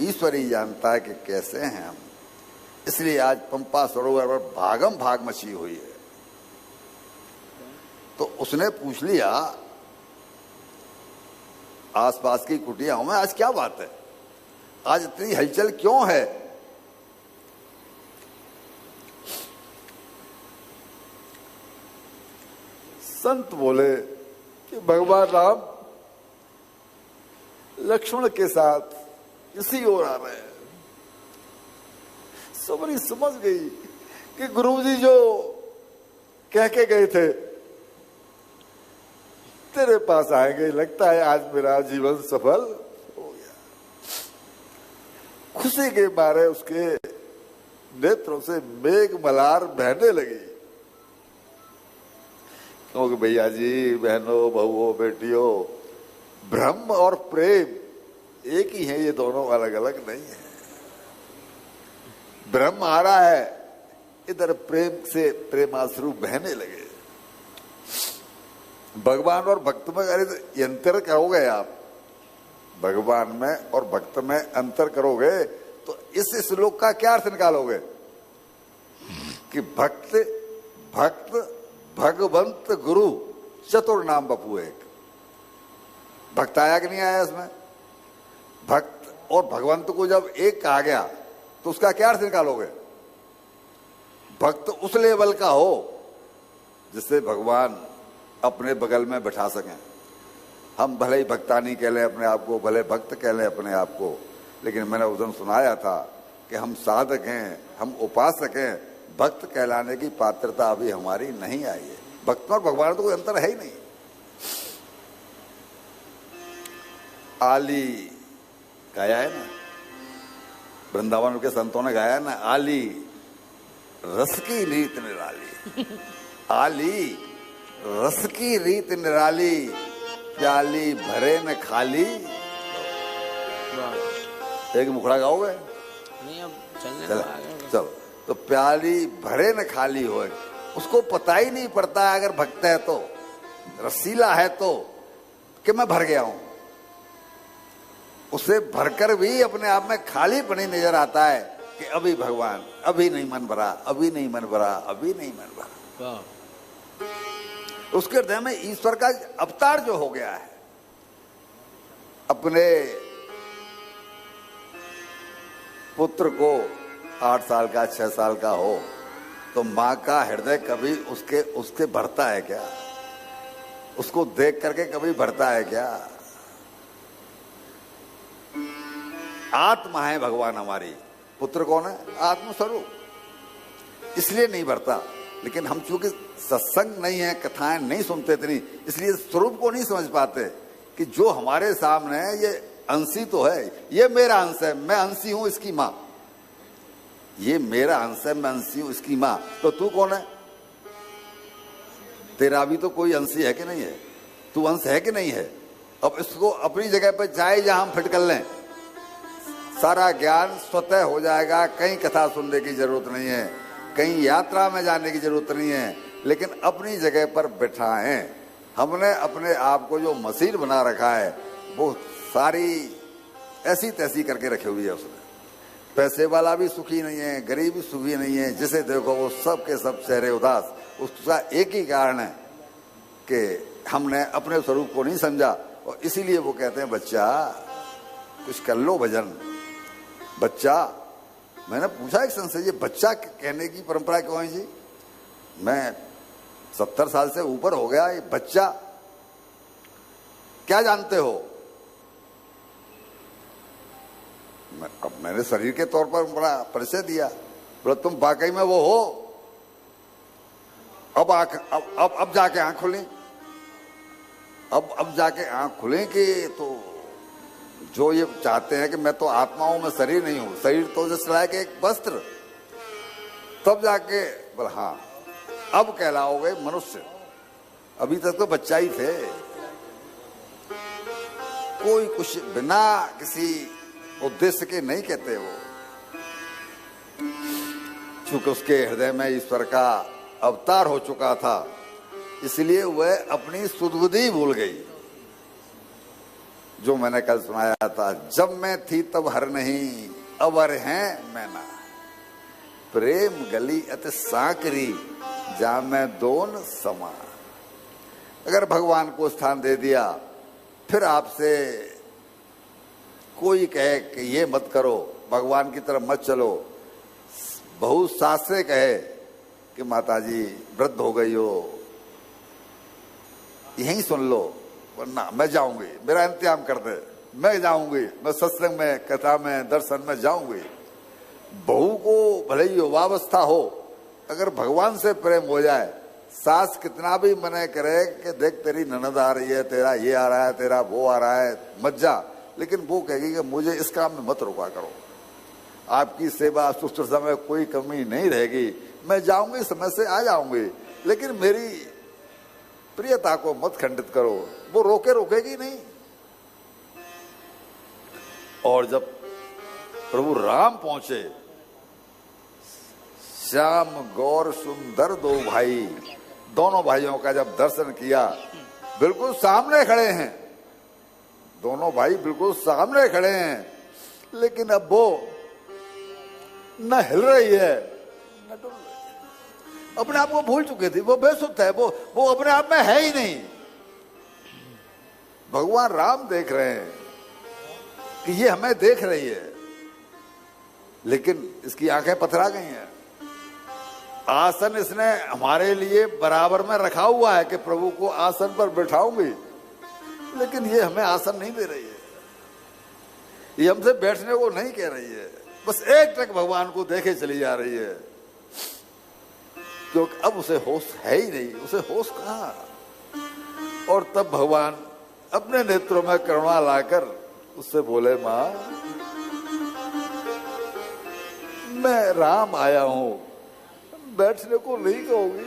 ईश्वर ही जानता है कि कैसे हैं हम। इसलिए आज पंपा सरोवर पर भागम भाग मची हुई है। तो उसने पूछ लिया आसपास की कुटियाओं में, आज क्या बात है, आज इतनी हलचल क्यों है? संत बोले कि भगवान राम लक्ष्मण के साथ इसी ओर आ रहे हैं। सबरी समझ गई कि गुरुजी जो कह के गए थे तेरे पास आएंगे, लगता है आज मेरा जीवन सफल हो गया। खुशी के मारे उसके नेत्रों से मेघ मल्हार बहने लगी। क्योंकि भैया जी, बहनों, बहुओं, बेटियों, ब्रह्म और प्रेम एक ही है, ये दोनों अलग अलग नहीं है। ब्रह्म आ रहा है, इधर प्रेम से प्रेमाश्रु बहने लगे। भगवान और भक्त में अरे अंतर करोगे आप, भगवान में और भक्त में अंतर करोगे तो इस श्लोक का क्या अर्थ निकालोगे कि भक्त भक्त भगवंत गुरु चतुर नाम बपू एक। भक्त आया कि नहीं आया इसमें? भक्त और भगवंत को जब एक कहा गया तो उसका क्या अर्थ निकालोगे? भक्त उस लेवल का हो जिससे भगवान अपने बगल में बैठा सकें। हम भले ही भक्तानी कह लें अपने आप को, भले भक्त कह लें अपने आप को, लेकिन मैंने उस दिन सुनाया था कि हम साधक हैं, हम उपासक हैं, भक्त कहलाने की पात्रता अभी हमारी नहीं आई है। भक्त और भगवान तो कोई अंतर है ही नहीं। आली गाया है ना, वृंदावन के संतों ने गाया ना, आली रस की रीत निराली। आली रस की रीत निराली, प्याली भरे न खाली। एक मुखड़ा गाओगे? नहीं, अब चलने चलो। तो प्याली भरे न खाली हो, उसको पता ही नहीं पड़ता अगर भक्त है तो, रसीला है तो, कि मैं भर गया हूं। उसे भरकर भी अपने आप में खाली पनी नजर आता है कि अभी भगवान, अभी नहीं मन भरा, अभी नहीं मन भरा, अभी नहीं मन भरा। उसके हृदय में ईश्वर का अवतार जो हो गया है। अपने पुत्र को 8 साल का 6 साल का हो तो माँ का हृदय कभी उसके भरता है क्या? उसको देख करके कभी भरता है क्या? आत्मा है भगवान हमारी, पुत्र कौन है? आत्मस्वरूप। इसलिए नहीं भरता। लेकिन हम चूंकि सत्संग नहीं है, कथाएं नहीं सुनते इतनी, इसलिए स्वरूप को नहीं समझ पाते कि जो हमारे सामने है ये अंशी तो है, ये मेरा अंश है, मैं अंशी हूं इसकी माँ। ये मेरा अंश है, मैं अंशी हूं इसकी माँ। तो तू कौन है? तेरा भी तो कोई अंशी है कि नहीं है? तू अंश है कि नहीं है? अब इसको अपनी जगह पर चाहे जहां हम फिट कर लें, सारा ज्ञान स्वतः हो जाएगा। कहीं कथा सुनने की जरूरत नहीं है, कहीं यात्रा में जाने की जरूरत नहीं है, लेकिन अपनी जगह पर बैठाएं। हमने अपने आप को जो मशीन बना रखा है वो सारी ऐसी तैसी करके रखी हुई है उसने। पैसे वाला भी सुखी नहीं है, गरीब भी सुखी नहीं है, जिसे देखो वो सब के सब चेहरे उदास। उसका एक ही कारण है कि हमने अपने स्वरूप को नहीं समझा, और इसीलिए वो कहते हैं बच्चा कुछ कर लो भजन। बच्चा, मैंने पूछा एक संत से, ये बच्चा कहने की परंपरा क्यों है जी? मैं 70 साल से ऊपर हो गया, ये बच्चा क्या जानते हो? अब मैंने शरीर के तौर पर बड़ा परिचय दिया, बोला तुम वाकई में वो हो। अब जाके आंख खुली, अब जाके आंख खुले कि तो जो ये चाहते हैं कि मैं तो आत्मा हूं, मैं शरीर नहीं हूं, शरीर तो जैसे लायक एक वस्त्र, तब जाके बोला हाँ अब कहलाओगे मनुष्य। अभी तक तो बच्चा ही थे। कोई कुछ बिना किसी उद्देश्य के नहीं कहते वो, चूंकि उसके हृदय में ईश्वर का अवतार हो चुका था, इसलिए वह अपनी सुधबुद्धि भूल गई। जो मैंने कल सुनाया था, जब मैं थी तब हर नहीं, अवर हैं मैना, प्रेम गली अति सांकरी, जा मैं दोन समा। अगर भगवान को स्थान दे दिया, फिर आपसे कोई कहे कि ये मत करो, भगवान की तरफ मत चलो, बहुत सास से कहे कि माताजी वृद्ध हो गई हो, यहीं सुन लो, वरना मैं जाऊंगी, मेरा इंतजाम कर दे, मैं जाऊंगी, मैं सत्संग में, कथा में, दर्शन में जाऊंगी। बहू को भले ही युवावस्था हो, अगर भगवान से प्रेम हो जाए, सास कितना भी मना करे कि देख तेरी ननद आ रही है, तेरा ये आ रहा है, तेरा वो आ रहा है, मत जा, लेकिन वो कहेगी कि मुझे इस काम में मत रोका करो, आपकी सेवा शुश्रूषा में कोई कमी नहीं रहेगी, मैं जाऊंगी, समय से आ जाऊंगी, लेकिन मेरी प्रियता को मत खंडित करो। वो रोकेगी नहीं। और जब प्रभु राम पहुंचे, श्याम गौर सुंदर दो भाई, दोनों भाइयों का जब दर्शन किया, बिल्कुल सामने खड़े हैं, दोनों भाई बिल्कुल सामने खड़े हैं, लेकिन अब वो न हिल रही है न डुल रही, अपने आप को भूल चुके थे, वो बेसुध है, वो अपने आप में है ही नहीं। भगवान राम देख रहे हैं कि ये हमें देख रही है, लेकिन इसकी आंखें पथरा गई हैं। आसन इसने हमारे लिए बराबर में रखा हुआ है कि प्रभु को आसन पर बैठाऊंगी, लेकिन ये हमें आसन नहीं दे रही है, ये हमसे बैठने को नहीं कह रही है, बस एक टक भगवान को देखे चली जा रही है, क्योंकि अब उसे होश है ही नहीं, उसे होश कहाँ। और तब भगवान अपने नेत्रों में करुणा लाकर उससे बोले, मां मैं राम आया हूं, बैठने को नहीं कहोगी?